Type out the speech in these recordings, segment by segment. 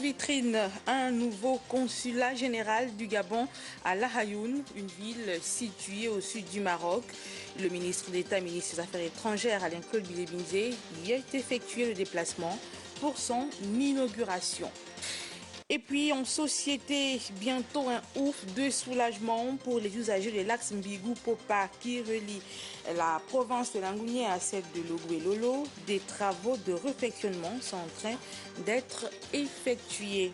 vitrine, un nouveau consulat général du Gabon à La Hayoun, une ville située au sud du Maroc. Le ministre d'État, ministre des Affaires étrangères, Alain-Claude Bilé-Binzé, y a effectué le déplacement pour son inauguration. Et puis en société, bientôt un ouf de soulagement pour les usagers de l'axe Mbigou-Popa qui relie la province de Langounié à celle de Logoué-Lolo. Des travaux de réfectionnement sont en train d'être effectués.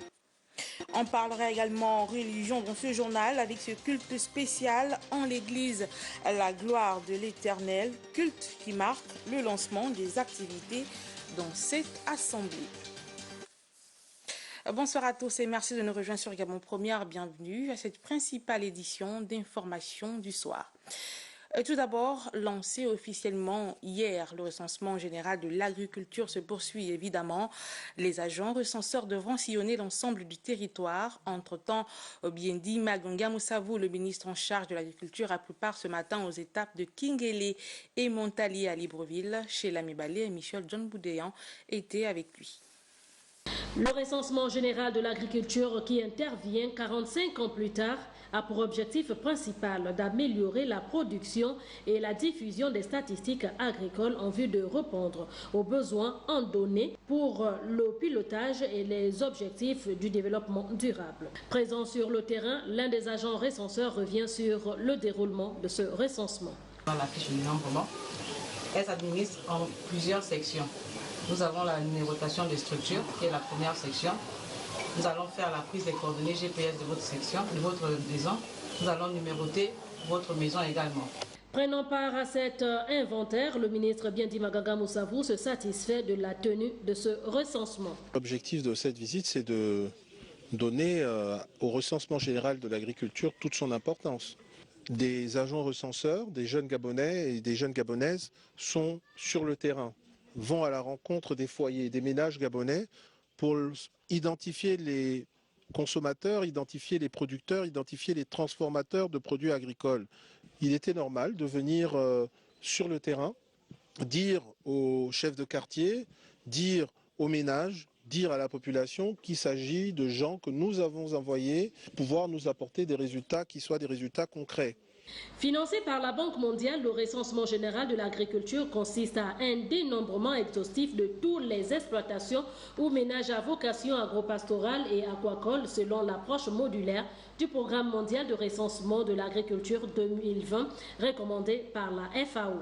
On parlera également religion dans ce journal avec ce culte spécial en l'église La Gloire de l'Éternel, culte qui marque le lancement des activités dans cette assemblée. Bonsoir à tous et merci de nous rejoindre sur Gabon Première. Bienvenue à cette principale édition d'information du soir. Tout d'abord, lancé officiellement hier, le recensement général de l'agriculture se poursuit évidemment. Les agents recenseurs devront sillonner l'ensemble du territoire. Entre-temps, Obiendi Magonga Moussavou, le ministre en charge de l'agriculture, a pris part ce matin aux étapes de Kingélé et Montali à Libreville. Chez l'ami Balé et Michel John Boudéan étaient avec lui. Le recensement général de l'agriculture qui intervient 45 ans plus tard a pour objectif principal d'améliorer la production et la diffusion des statistiques agricoles en vue de répondre aux besoins en données pour le pilotage et les objectifs du développement durable. Présent sur le terrain, l'un des agents recenseurs revient sur le déroulement de ce recensement. Dans la fiche de dénombrement, elle s'administre en plusieurs sections. Nous avons la numérotation des structures, qui est la première section. Nous allons faire la prise des coordonnées GPS de votre section, de votre maison. Nous allons numéroter votre maison également. Prenant part à cet inventaire, le ministre Obiendi Magonga Moussavou se satisfait de la tenue de ce recensement. L'objectif de cette visite, c'est de donner au recensement général de l'agriculture toute son importance. Des agents recenseurs, des jeunes Gabonais et des jeunes Gabonaises sont sur le terrain, vont à la rencontre des foyers, des ménages gabonais pour identifier les consommateurs, identifier les producteurs, identifier les transformateurs de produits agricoles. Il était normal de venir sur le terrain, dire aux chefs de quartier, dire aux ménages, dire à la population qu'il s'agit de gens que nous avons envoyés pour pouvoir nous apporter des résultats qui soient des résultats concrets. Financé par la Banque mondiale, le recensement général de l'agriculture consiste à un dénombrement exhaustif de toutes les exploitations ou ménages à vocation agropastorale et aquacole selon l'approche modulaire du programme mondial de recensement de l'agriculture 2020 recommandé par la FAO.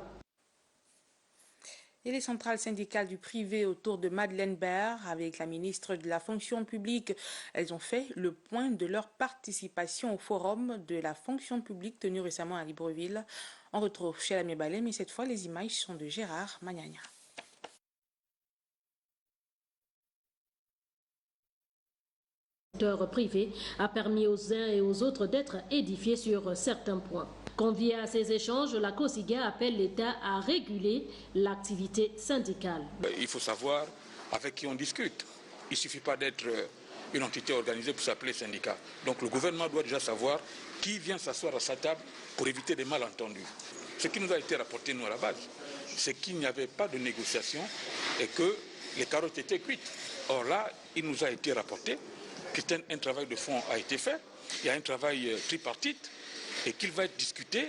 Et les centrales syndicales du privé autour de Madeleine Baird avec la ministre de la fonction publique, elles ont fait le point de leur participation au forum de la fonction publique tenu récemment à Libreville. On retrouve chez l'ami Balé, mais cette fois les images sont de Gérard Magnagna. Le secteur privé a permis aux uns et aux autres d'être édifiés sur certains points. Conviée à ces échanges, la COSIGA appelle l'État à réguler l'activité syndicale. Il faut savoir avec qui on discute. Il ne suffit pas d'être une entité organisée pour s'appeler syndicat. Donc le gouvernement doit déjà savoir qui vient s'asseoir à sa table pour éviter des malentendus. Ce qui nous a été rapporté, nous, à la base, c'est qu'il n'y avait pas de négociation et que les carottes étaient cuites. Or là, il nous a été rapporté qu'un travail de fond a été fait. Il y a un travail tripartite et qu'il va être discuté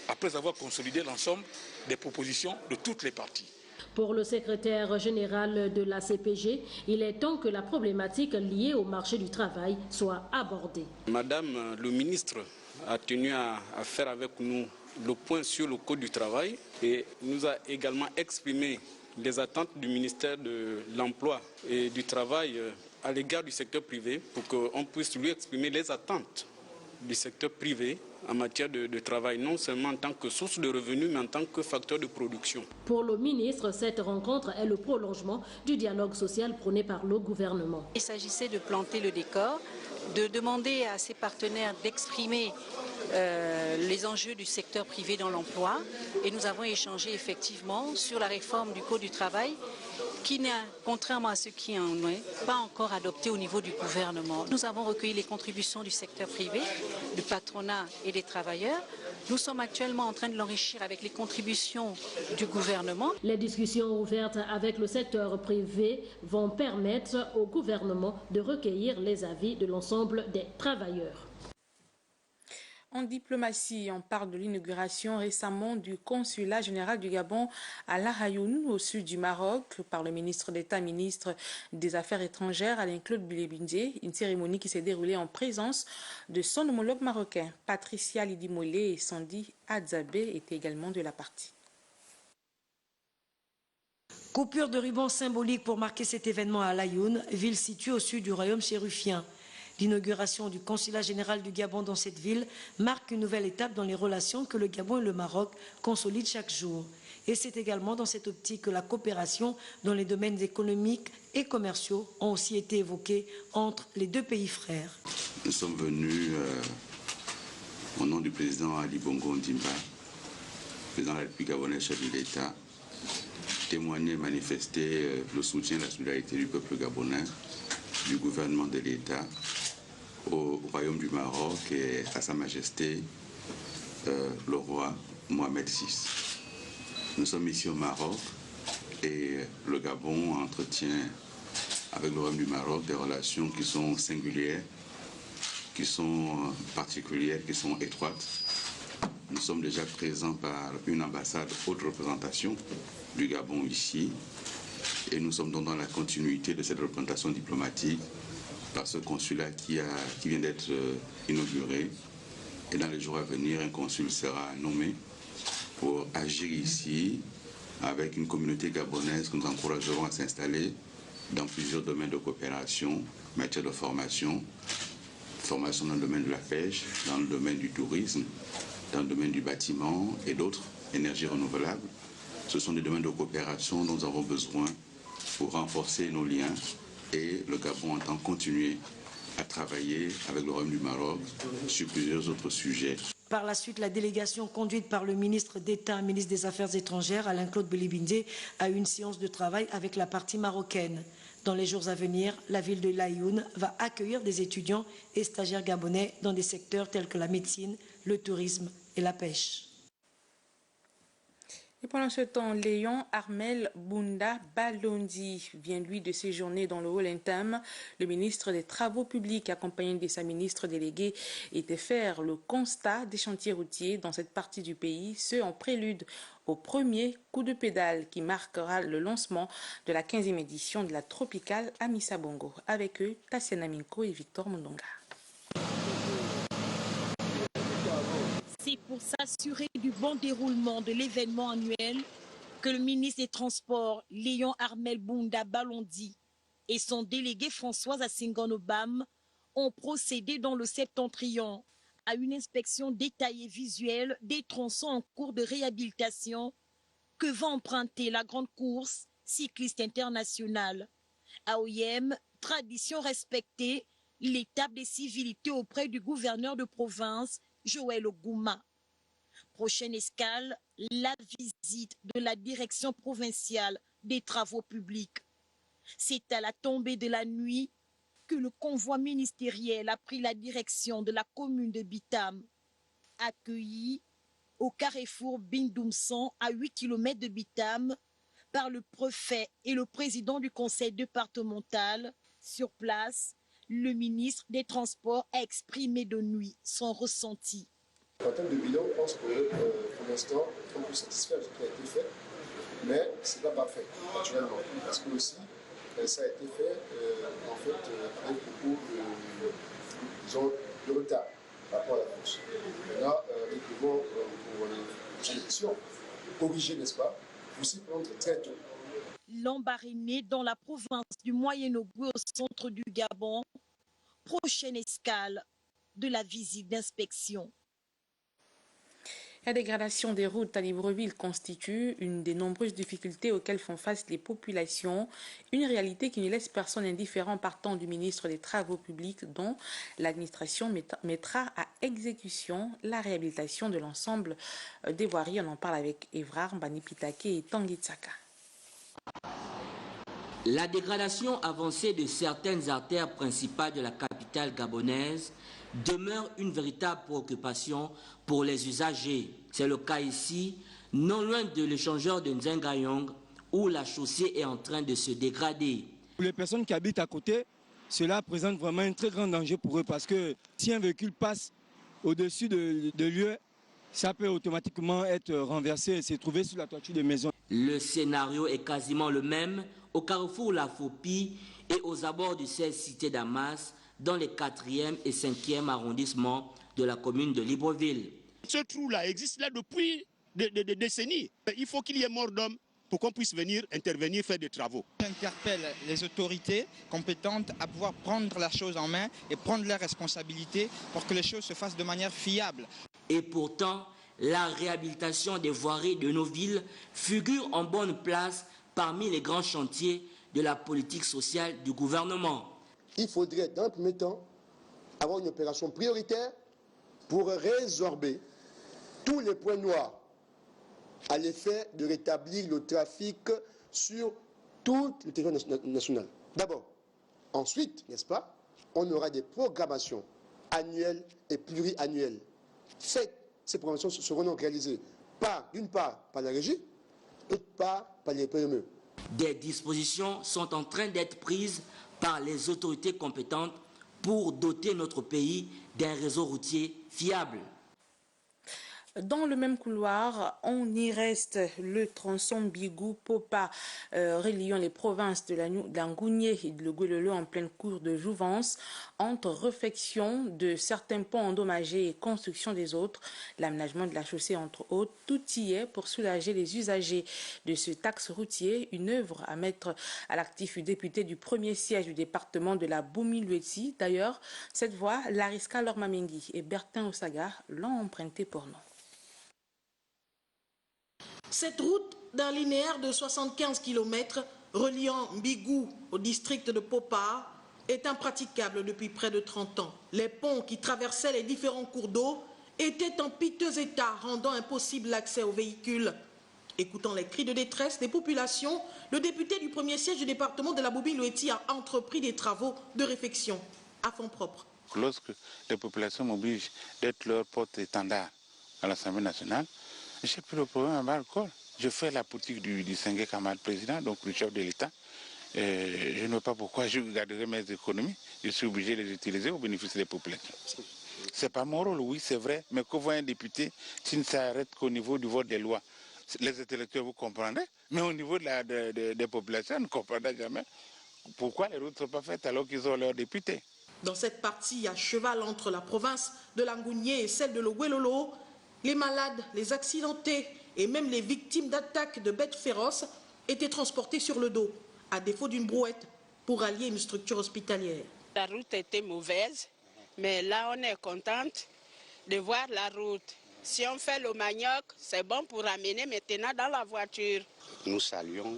après avoir consolidé l'ensemble des propositions de toutes les parties. Pour le secrétaire général de la CPG, il est temps que la problématique liée au marché du travail soit abordée. Madame le ministre a tenu à faire avec nous le point sur le code du travail et nous a également exprimé les attentes du ministère de l'Emploi et du Travail à l'égard du secteur privé pour qu'on puisse lui exprimer les attentes du secteur privé en matière de travail, non seulement en tant que source de revenus, mais en tant que facteur de production. Pour le ministre, cette rencontre est le prolongement du dialogue social prôné par le gouvernement. Il s'agissait de planter le décor, de demander à ses partenaires d'exprimer les enjeux du secteur privé dans l'emploi. Et nous avons échangé effectivement sur la réforme du Code du travail qui n'est, contrairement à ce qui en est, pas encore adopté au niveau du gouvernement. Nous avons recueilli les contributions du secteur privé, du patronat et des travailleurs Nous sommes actuellement en train de l'enrichir avec les contributions du gouvernement. Les discussions ouvertes avec le secteur privé vont permettre au gouvernement de recueillir les avis de l'ensemble des travailleurs. En diplomatie, on parle de l'inauguration récemment du consulat général du Gabon à Lahayoun, au sud du Maroc, par le ministre d'État, ministre des Affaires étrangères, Alain-Claude Bilebindé. Une cérémonie qui s'est déroulée en présence de son homologue marocain, Patricia Lidimolé et Sandy Adzabé étaient également de la partie. Coupure de ruban symbolique pour marquer cet événement à Lahayoun, ville située au sud du royaume chérifien. L'inauguration du consulat général du Gabon dans cette ville marque une nouvelle étape dans les relations que le Gabon et le Maroc consolident chaque jour. Et c'est également dans cette optique que la coopération dans les domaines économiques et commerciaux ont aussi été évoquées entre les deux pays frères. Nous sommes venus au nom du président Ali Bongo Ondimba, président de la République gabonaise, chef de l'État, témoigner et manifester le soutien et la solidarité du peuple gabonais, du gouvernement de l'État, au royaume du Maroc et à Sa Majesté le roi Mohamed VI. Nous sommes ici au Maroc et le Gabon entretient avec le royaume du Maroc des relations qui sont singulières, qui sont particulières, qui sont étroites. Nous sommes déjà présents par une ambassade haute représentation du Gabon ici et nous sommes donc dans la continuité de cette représentation diplomatique par ce consulat qui vient d'être inauguré. Et dans les jours à venir, un consul sera nommé pour agir ici avec une communauté gabonaise que nous encouragerons à s'installer dans plusieurs domaines de coopération, matière de formation dans le domaine de la pêche, dans le domaine du tourisme, dans le domaine du bâtiment et d'autres, énergies renouvelables. Ce sont des domaines de coopération dont nous avons besoin pour renforcer nos liens. Et le Gabon entend continuer à travailler avec le royaume du Maroc sur plusieurs autres sujets. Par la suite, la délégation conduite par le ministre d'État, ministre des Affaires étrangères, Alain-Claude Bilebindé, a eu une séance de travail avec la partie marocaine. Dans les jours à venir, la ville de Lahayoun va accueillir des étudiants et stagiaires gabonais dans des secteurs tels que la médecine, le tourisme et la pêche. Et pendant ce temps, Léon Armel Bounda Balondi vient lui de séjourner dans le Haut-Lintam. Le ministre des Travaux publics, accompagné de sa ministre déléguée, était faire le constat des chantiers routiers dans cette partie du pays, ce en prélude au premier coup de pédale qui marquera le lancement de la 15e édition de la Tropicale à Missa Bongo. Avec eux, Tassiana Minko et Victor Mondonga. C'est pour s'assurer du bon déroulement de l'événement annuel que le ministre des Transports, Léon Armel Bounda Balondi, et son délégué Françoise Assingon-Obam ont procédé dans le Septentrion à une inspection détaillée visuelle des tronçons en cours de réhabilitation que va emprunter la grande course cycliste internationale. À Oyem, tradition respectée, l'étape des civilités auprès du gouverneur de province, Joël Ogouma. Prochaine escale, la visite de la direction provinciale des travaux publics. C'est à la tombée de la nuit que le convoi ministériel a pris la direction de la commune de Bitam. Accueilli au carrefour Bindoumson à 8 km de Bitam par le préfet et le président du conseil départemental, sur place, le ministre des Transports a exprimé de nuit son ressenti. En termes de bilan, je pense que pour l'instant, on peut satisfaire de ce qui a été fait, mais ce n'est pas parfait, naturellement. Parce que aussi, ça a été fait en fait, avec beaucoup de retard par rapport à la course. Maintenant, les devons, pour les prochaines élections, corriger, n'est-ce pas, aussi prendre très tôt. L'Embariné dans la province du Moyen-Ogooué au centre du Gabon. Prochaine escale de la visite d'inspection. La dégradation des routes à Libreville constitue une des nombreuses difficultés auxquelles font face les populations, une réalité qui ne laisse personne indifférent partant du ministre des Travaux publics dont l'administration mettra à exécution la réhabilitation de l'ensemble des voiries. On en parle avec Evrard Mbani-Pitake et Tanguy Tsaka. La dégradation avancée de certaines artères principales de la capitale gabonaise demeure une véritable préoccupation pour les usagers. C'est le cas ici, non loin de l'échangeur de Nzengayong, où la chaussée est en train de se dégrader. Pour les personnes qui habitent à côté, cela présente vraiment un très grand danger pour eux parce que si un véhicule passe au-dessus de lieux, ça peut automatiquement être renversé et se trouver sur la toiture des maisons. Le scénario est quasiment le même au carrefour La Fopie et aux abords du 16 cité Damas, dans les 4e et 5e arrondissements de la commune de Libreville. Ce trou-là existe là depuis des décennies. Il faut qu'il y ait mort d'homme pour qu'on puisse venir intervenir, faire des travaux. J'interpelle les autorités compétentes à pouvoir prendre la chose en main et prendre leurs responsabilités pour que les choses se fassent de manière fiable. Et pourtant, la réhabilitation des voiries de nos villes figure en bonne place parmi les grands chantiers de la politique sociale du gouvernement. Il faudrait, dans le premier temps, avoir une opération prioritaire pour résorber tous les points noirs à l'effet de rétablir le trafic sur tout le territoire national. D'abord. Ensuite, n'est-ce pas, on aura des programmations annuelles et pluriannuelles. Ces programmations seront donc réalisées d'une part par la régie, d'autre part par les PME. Des dispositions sont en train d'être prises par les autorités compétentes pour doter notre pays d'un réseau routier fiable. Dans le même couloir, on y reste le tronçon Bigou-Popa reliant les provinces de l'Angounié et de Logouelolo en pleine cour de jouvence. Entre réfection de certains ponts endommagés et construction des autres, l'aménagement de la chaussée entre autres, tout y est pour soulager les usagers de ce taxe routier, une œuvre à mettre à l'actif du député du premier siège du département de la Boumi-Lueti. D'ailleurs, cette voie, Lariska Lormamengi et Bertin Osaga l'ont empruntée pour nous. Cette route d'un linéaire de 75 km reliant Mbigou au district de Popa est impraticable depuis près de 30 ans. Les ponts qui traversaient les différents cours d'eau étaient en piteux état, rendant impossible l'accès aux véhicules. Écoutant les cris de détresse des populations, le député du premier siège du département de la Boumi-Lueti a entrepris des travaux de réfection à fonds propres. Lorsque les populations m'obligent d'être leur porte-étendard à l'Assemblée nationale, j'ai plus le problème à bas-le-corps. Je fais la politique du Senghé Kamal président, donc le chef de l'État. Je ne vois pas pourquoi je garderai mes économies. Je suis obligé de les utiliser au bénéfice des populations. Ce n'est pas mon rôle, oui, c'est vrai, mais que voit un député qui ne s'arrête qu'au niveau du vote des lois. Les intellectuels, vous comprendrez, mais au niveau des populations, on ne comprendra jamais pourquoi les routes ne sont pas faites alors qu'ils ont leurs députés. Dans cette partie à cheval entre la province de l'Angounié et celle de Logouelolo, les malades, les accidentés et même les victimes d'attaques de bêtes féroces étaient transportés sur le dos, à défaut d'une brouette, pour allier une structure hospitalière. La route était mauvaise, mais là on est contente de voir la route. Si on fait le manioc, c'est bon pour amener maintenant dans la voiture. Nous saluons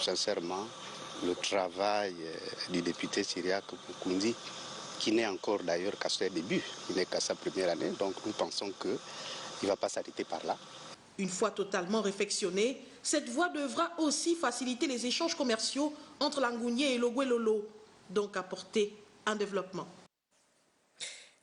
sincèrement le travail du député Syriac Pukundi, qui n'est encore d'ailleurs qu'à ses débuts, il n'est qu'à sa première année, donc nous pensons qu'il ne va pas s'arrêter par là. Une fois totalement réfectionnée, cette voie devra aussi faciliter les échanges commerciaux entre l'Angounié et Logouelolo, donc apporter un développement.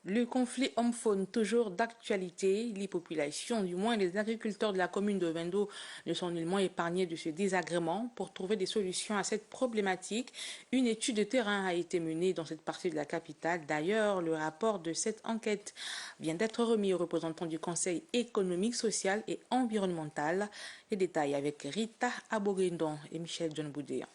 Le conflit homme-faune, toujours d'actualité. Les populations, du moins les agriculteurs de la commune de Vendo, ne sont nullement épargnés de ce désagrément. Pour trouver des solutions à cette problématique, une étude de terrain a été menée dans cette partie de la capitale. D'ailleurs, le rapport de cette enquête vient d'être remis aux représentants du Conseil économique, social et environnemental. Les détails avec Rita Abogendon et Michel John Boudéan.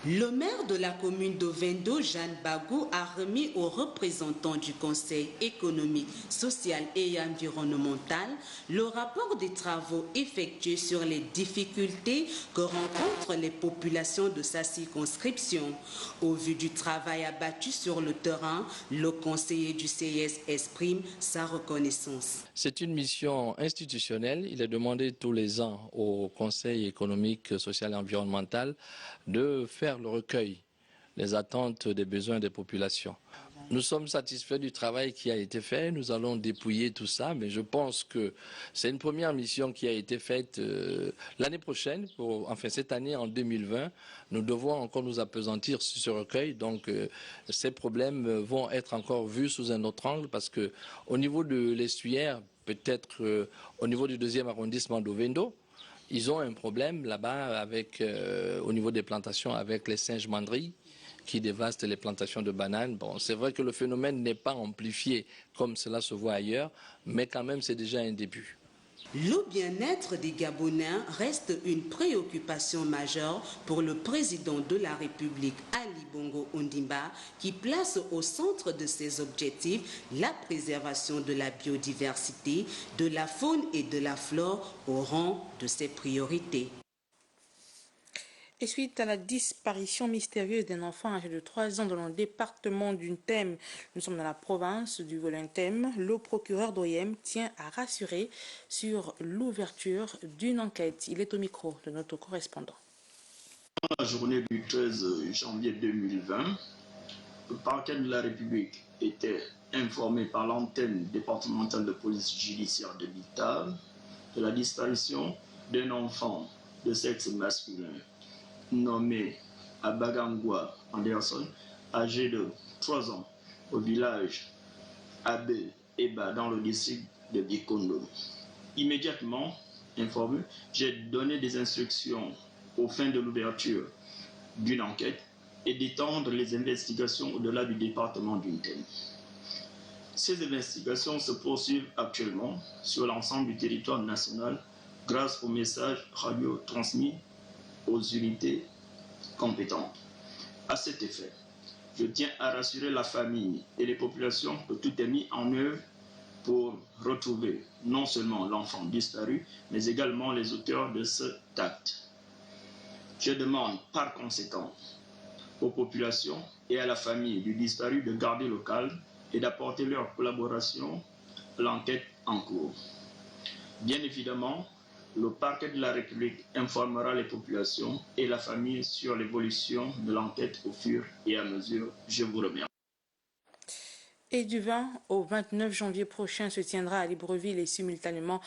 Le maire de la commune de Vendo, Jeanne Bagou, a remis aux représentants du Conseil économique, social et environnemental le rapport des travaux effectués sur les difficultés que rencontrent les populations de sa circonscription. Au vu du travail abattu sur le terrain, le conseiller du CIS exprime sa reconnaissance. C'est une mission institutionnelle. Il est demandé tous les ans au Conseil économique, social et environnemental de faire le recueil des attentes des besoins des populations. Nous sommes satisfaits du travail qui a été fait. Nous allons dépouiller tout ça, mais je pense que c'est une première mission qui a été faite l'année prochaine, cette année en 2020. Nous devons encore nous appesantir sur ce recueil. Donc, ces problèmes vont être encore vus sous un autre angle parce que au niveau de l'estuaire, peut-être au niveau du 2e arrondissement d'Ovendo, ils ont un problème là-bas au niveau des plantations avec les singes mandrilles qui dévastent les plantations de bananes. Bon, c'est vrai que le phénomène n'est pas amplifié comme cela se voit ailleurs, mais quand même c'est déjà un début. Le bien-être des Gabonais reste une préoccupation majeure pour le président de la République, Ali Bongo Ondimba, qui place au centre de ses objectifs la préservation de la biodiversité, de la faune et de la flore au rang de ses priorités. Et suite à la disparition mystérieuse d'un enfant âgé de 3 ans dans le département d'Untem, nous sommes dans la province du Volontaire, le procureur d'Oyem tient à rassurer sur l'ouverture d'une enquête. Il est au micro de notre correspondant. Dans la journée du 13 janvier 2020, le parquet de la République était informé par l'antenne départementale de police judiciaire de l'État de la disparition d'un enfant de sexe masculin nommé Abagangwa Anderson, âgé de 3 ans, au village Abel Eba dans le district de Bikondo. Immédiatement informé, j'ai donné des instructions aux fins de l'ouverture d'une enquête et d'étendre les investigations au-delà du département d'Untem. Ces investigations se poursuivent actuellement sur l'ensemble du territoire national grâce aux messages radio transmis aux unités compétentes. À cet effet, je tiens à rassurer la famille et les populations que tout est mis en œuvre pour retrouver non seulement l'enfant disparu, mais également les auteurs de cet acte. Je demande par conséquent aux populations et à la famille du disparu de garder le calme et d'apporter leur collaboration à l'enquête en cours. Bien évidemment, le parquet de la République informera les populations et la famille sur l'évolution de l'enquête au fur et à mesure. Je vous remercie. Et du 20 au 29 janvier prochain se tiendra à Libreville et simultanément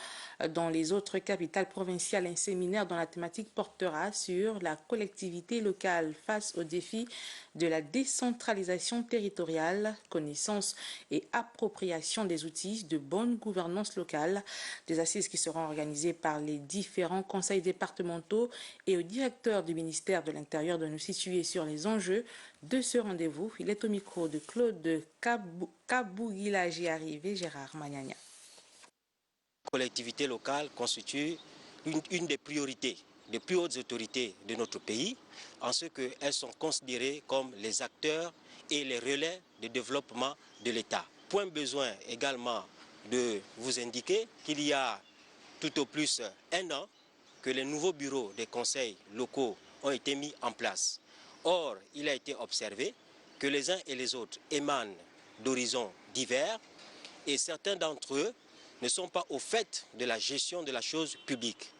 dans les autres capitales provinciales un séminaire dont la thématique portera sur la collectivité locale face aux défis de la décentralisation territoriale, connaissance et appropriation des outils de bonne gouvernance locale. Des assises qui seront organisées par les différents conseils départementaux et au directeur du ministère de l'Intérieur de nous situer sur les enjeux de ce rendez-vous. Il est au micro de Claude Kabougila, j'y arrivé, Gérard Magnagna. La collectivité locale constitue une des priorités des plus hautes autorités de notre pays, en ce qu'elles sont considérées comme les acteurs et les relais de développement de l'État. Point besoin également de vous indiquer qu'il y a tout au plus 1 an que les nouveaux bureaux des conseils locaux ont été mis en place. Or, il a été observé que les uns et les autres émanent d'horizons divers et certains d'entre eux ne sont pas au fait de la gestion de la chose publique.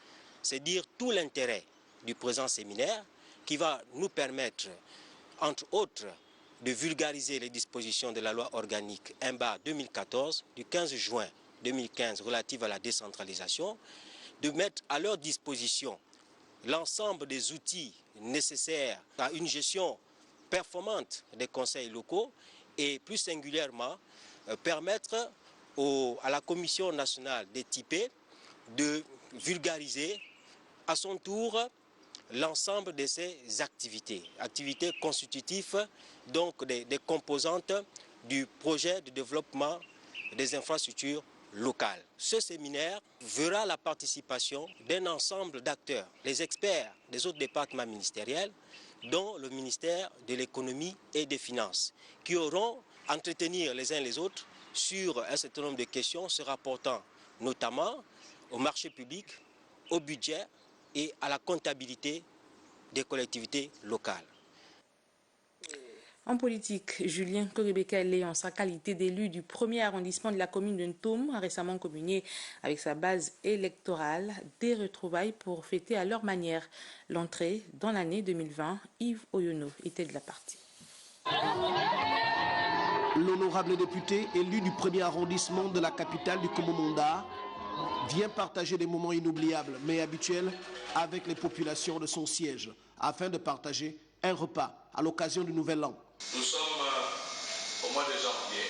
C'est dire tout l'intérêt du présent séminaire qui va nous permettre, entre autres, de vulgariser les dispositions de la loi organique IMBA 2014 du 15 juin 2015 relative à la décentralisation, de mettre à leur disposition l'ensemble des outils nécessaires à une gestion performante des conseils locaux et plus singulièrement permettre à la Commission nationale des typés de vulgariser à son tour l'ensemble de ces activités constitutives donc des composantes du projet de développement des infrastructures locales. Ce séminaire verra la participation d'un ensemble d'acteurs, les experts des autres départements ministériels, dont le ministère de l'économie et des finances, qui auront à entretenir les uns les autres sur un certain nombre de questions se rapportant notamment au marché public, au budget et à la comptabilité des collectivités locales. En politique, Julien Koribeka-Lé, en sa qualité d'élu du 1er arrondissement de la commune de Ntoum, a récemment communié avec sa base électorale des retrouvailles pour fêter à leur manière l'entrée dans l'année 2020. Yves Oyono était de la partie. L'honorable député élu du premier arrondissement de la capitale du Komomonda vient partager des moments inoubliables mais habituels avec les populations de son siège afin de partager un repas à l'occasion du Nouvel An. Nous sommes au mois de janvier.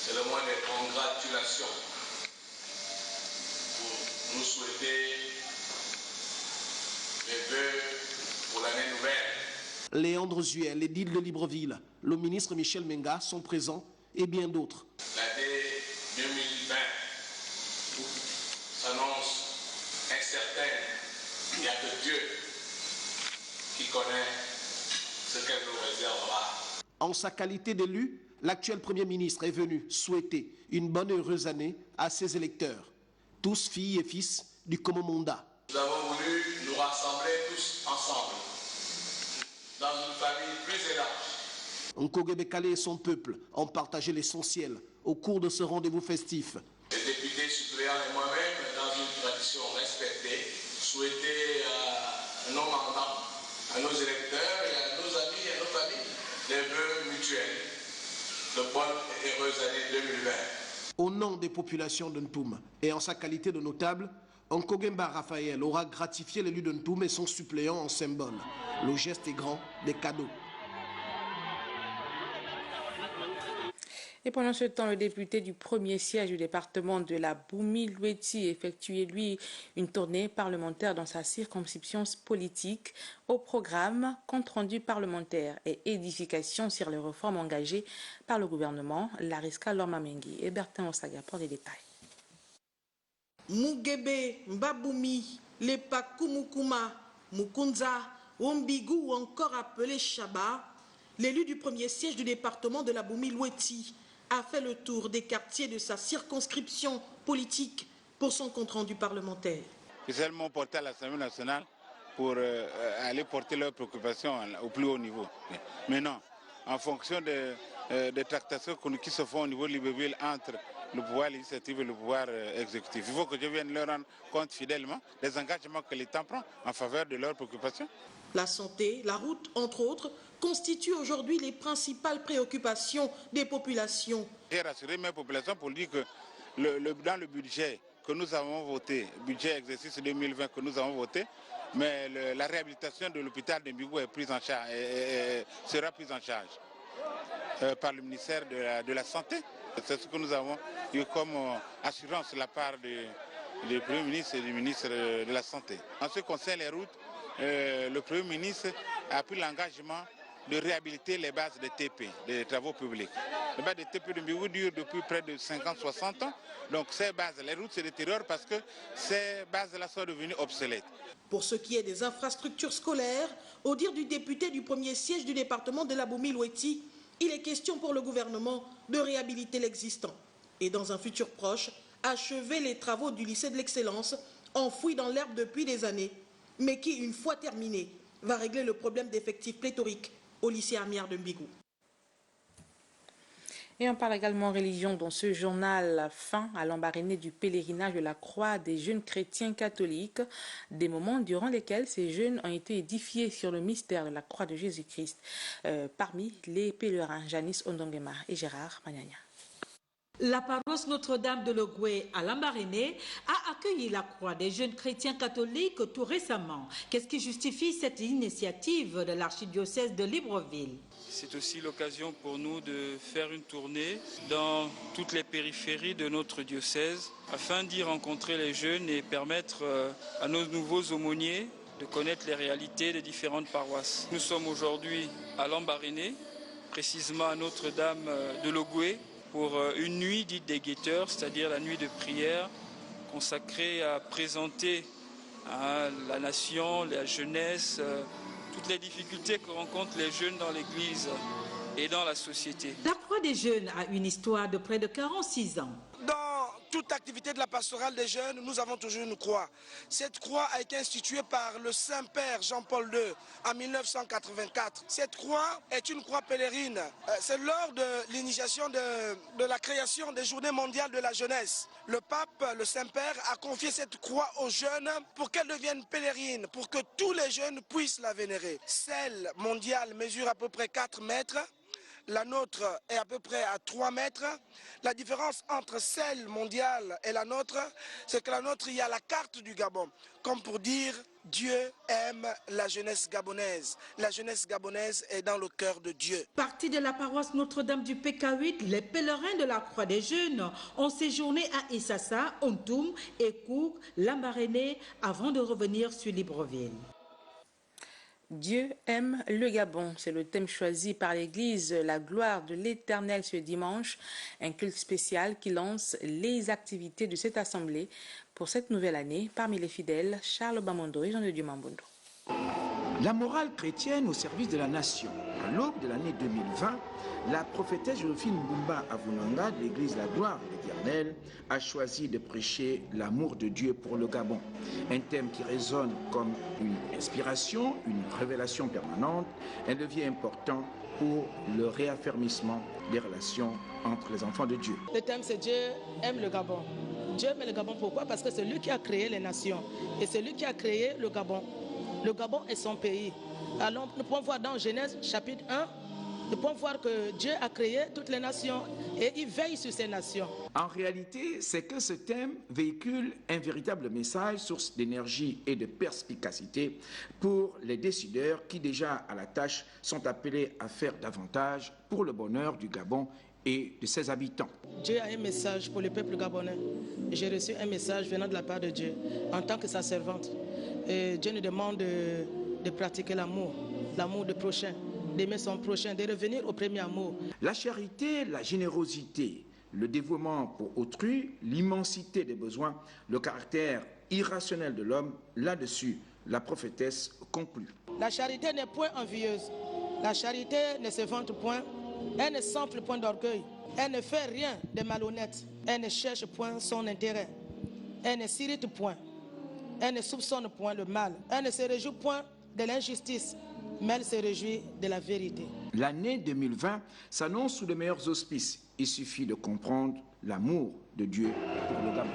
C'est le mois des congratulations pour nous souhaiter les vœux pour l'année nouvelle. Léandre Zuel, l'édile de Libreville, le ministre Michel Menga sont présents et bien d'autres. L'année 2020 s'annonce incertaine. Il n'y a que Dieu qui connaît ce qu'elle nous réservera. En sa qualité d'élu, l'actuel Premier ministre est venu souhaiter une bonne et heureuse année à ses électeurs, tous filles et fils du Komomonda. Nous avons voulu nous rassembler tous ensemble, dans une famille plus élargie. Nkoge Bekale et son peuple ont partagé l'essentiel au cours de ce rendez-vous festif. Les députés suppléants et moi-même, dans une tradition respectée, souhaiter à nos mandants, à nos électeurs et à nos amis et à nos familles des vœux mutuels de bonne et heureuse année 2020. Au nom des populations de Ntoum et en sa qualité de notable, Nkogemba Raphaël aura gratifié l'élu de Ntoum et son suppléant en symbole. Le geste est grand, des cadeaux. Et pendant ce temps, le député du premier siège du département de la Boumi-Loueti effectuait, lui, une tournée parlementaire dans sa circonscription politique. Au programme, compte-rendu parlementaire et édification sur les réformes engagées par le gouvernement. Lariska Lormamengi et Bertin Osaga pour les détails. Mugebe, Mbaboumi, Lepa Kumukuma, Mukunza, Ombigu ou encore appelé Chaba, l'élu du premier siège du département de la Boumi-Loueti a fait le tour des quartiers de sa circonscription politique pour son compte-rendu parlementaire. Spécialement porté à l'Assemblée nationale pour aller porter leurs préoccupations au plus haut niveau. Maintenant, en fonction des tractations qui se font au niveau de Libreville entre le pouvoir législatif et le pouvoir exécutif, il faut que je vienne leur rendre compte fidèlement des engagements que l'État prend en faveur de leurs préoccupations. La santé, la route, entre autres, constituent aujourd'hui les principales préoccupations des populations. J'ai rassuré mes populations pour dire que dans le budget que nous avons voté, budget exercice 2020 que nous avons voté, mais la réhabilitation de l'hôpital de Mbigou est prise en charge, sera prise en charge par le ministère de la Santé. C'est ce que nous avons eu comme assurance de la part du Premier ministre et du ministre de la Santé. En ce qui concerne les routes, le Premier ministre a pris l'engagement de réhabiliter les bases de TP, des travaux publics. Les bases de TP de Mbigou durent depuis près de 50-60 ans. Donc ces bases, les routes se détériorent parce que ces bases-là sont devenues obsolètes. Pour ce qui est des infrastructures scolaires, au dire du député du premier siège du département de la Boumi-Loueti, il est question pour le gouvernement de réhabiliter l'existant et dans un futur proche, achever les travaux du lycée de l'excellence enfoui dans l'herbe depuis des années, mais qui, une fois terminé, va régler le problème d'effectifs pléthoriques au lycée Amiard de Mbigou. Et on parle également religion dans ce journal fin à l'embarrané du pèlerinage de la croix des jeunes chrétiens catholiques, des moments durant lesquels ces jeunes ont été édifiés sur le mystère de la croix de Jésus-Christ. Parmi les pèlerins, Janice Ondongema et Gérard Magnagna. La paroisse Notre-Dame de Logoué à Lambaréné a accueilli la croix des jeunes chrétiens catholiques tout récemment. Qu'est-ce qui justifie cette initiative de l'archidiocèse de Libreville? C'est aussi l'occasion pour nous de faire une tournée dans toutes les périphéries de notre diocèse afin d'y rencontrer les jeunes et permettre à nos nouveaux aumôniers de connaître les réalités des différentes paroisses. Nous sommes aujourd'hui à Lambaréné, précisément à Notre-Dame de Logoué, pour une nuit dite des guetteurs, c'est-à-dire la nuit de prière consacrée à présenter à la nation, la jeunesse, toutes les difficultés que rencontrent les jeunes dans l'Église et dans la société. La Croix des Jeunes a une histoire de près de 46 ans. Dans toute activité de la pastorale des jeunes, nous avons toujours une croix. Cette croix a été instituée par le Saint-Père Jean-Paul II en 1984. Cette croix est une croix pèlerine. C'est lors de l'initiation de la création des Journées mondiales de la jeunesse. Le pape, le Saint-Père, a confié cette croix aux jeunes pour qu'elle devienne pèlerine, pour que tous les jeunes puissent la vénérer. Celle mondiale mesure à peu près 4 mètres. la nôtre est à peu près à 3 mètres. La différence entre celle mondiale et la nôtre, c'est que la nôtre, il y a la carte du Gabon. Comme pour dire, Dieu aime la jeunesse gabonaise. La jeunesse gabonaise est dans le cœur de Dieu. Parti de la paroisse Notre-Dame du PK8, les pèlerins de la Croix des Jeunes ont séjourné à Issassa, Ontoum, Ekouk, Lambaréné avant de revenir sur Libreville. Dieu aime le Gabon, c'est le thème choisi par l'Église La Gloire de l'Éternel ce dimanche, un culte spécial qui lance les activités de cette assemblée pour cette nouvelle année. Parmi les fidèles, Charles Bamondo et Jean de Dieu Mambondo. La morale chrétienne au service de la nation. À l'aube de l'année 2020, la prophétesse Joséphine Mbumba Avunanga de l'Église La Gloire de l'Éternel a choisi de prêcher l'amour de Dieu pour le Gabon. Un thème qui résonne comme une inspiration, une révélation permanente, un levier important pour le réaffermissement des relations entre les enfants de Dieu. Le thème c'est Dieu aime le Gabon. Dieu aime le Gabon pourquoi? Parce que c'est lui qui a créé les nations et c'est lui qui a créé le Gabon. Le Gabon est son pays. Alors nous pouvons voir dans Genèse chapitre 1, nous pouvons voir que Dieu a créé toutes les nations et il veille sur ces nations. En réalité, c'est que ce thème véhicule un véritable message, source d'énergie et de perspicacité pour les décideurs qui déjà à la tâche sont appelés à faire davantage pour le bonheur du Gabon et de ses habitants. Dieu a un message pour le peuple gabonais. J'ai reçu un message venant de la part de Dieu en tant que sa servante. Et Dieu nous demande de pratiquer l'amour du prochain, d'aimer son prochain, de revenir au premier amour. La charité, la générosité, le dévouement pour autrui, l'immensité des besoins, le caractère irrationnel de l'homme, là-dessus, la prophétesse conclut. La charité n'est point envieuse, la charité ne se vante point, elle ne s'enfle point d'orgueil, elle ne fait rien de malhonnête, elle ne cherche point son intérêt, elle ne s'irrite point, elle ne soupçonne point le mal, elle ne se réjouit point de l'injustice, mais elle se réjouit de la vérité. L'année 2020 s'annonce sous de meilleurs auspices. Il suffit de comprendre l'amour de Dieu pour le Gabon.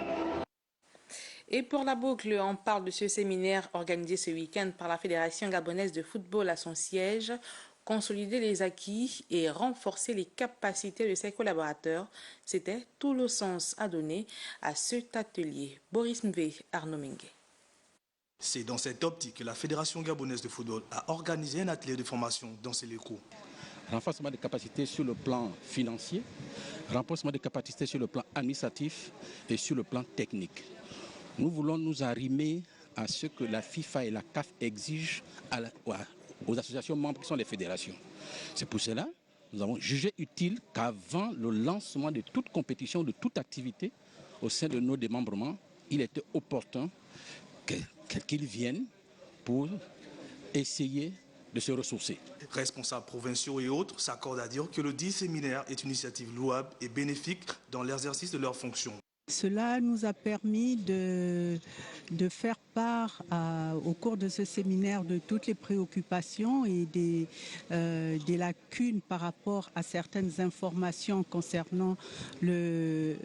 Et pour la boucle, on parle de ce séminaire organisé ce week-end par la Fédération gabonaise de football à son siège. Consolider les acquis et renforcer les capacités de ses collaborateurs. C'était tout le sens à donner à cet atelier. Boris Mvé, Arnaud Mengue. C'est dans cette optique que la Fédération gabonaise de football a organisé un atelier de formation dans ces locaux. Renforcement des capacités sur le plan financier, renforcement des capacités sur le plan administratif et sur le plan technique. Nous voulons nous arrimer à ce que la FIFA et la CAF exigent aux associations membres qui sont les fédérations. C'est pour cela que nous avons jugé utile qu'avant le lancement de toute compétition, de toute activité au sein de nos démembrements, il était opportun qu'ils viennent pour essayer de se ressourcer. Responsables provinciaux et autres s'accordent à dire que le dit séminaire est une initiative louable et bénéfique dans l'exercice de leurs fonctions. Cela nous a permis de faire part au cours de ce séminaire de toutes les préoccupations et des lacunes par rapport à certaines informations concernant le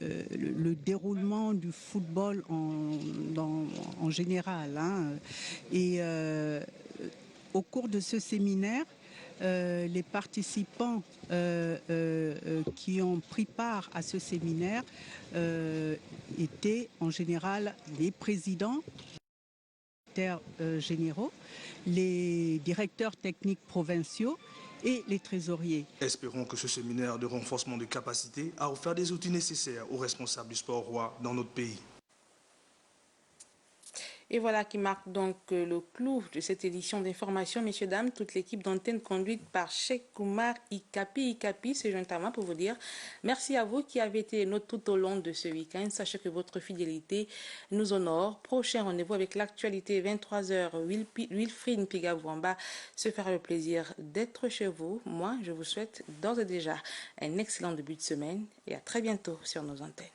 déroulement du football en général. Et au cours de ce séminaire, les participants qui ont pris part à ce séminaire étaient en général les présidents, les directeurs généraux, les directeurs techniques provinciaux et les trésoriers. Espérons que ce séminaire de renforcement de capacités a offert des outils nécessaires aux responsables du sport roi dans notre pays. Et voilà qui marque donc le clou de cette édition d'information. Messieurs, dames, toute l'équipe d'antenne conduite par Cheikh Koumar Ikapi se joint à moi pour vous dire merci à vous qui avez été nôtres tout au long de ce week-end. Sachez que votre fidélité nous honore. Prochain rendez-vous avec l'actualité 23h. Wilfried Pigavouamba se fera le plaisir d'être chez vous. Moi, je vous souhaite d'ores et déjà un excellent début de semaine et à très bientôt sur nos antennes.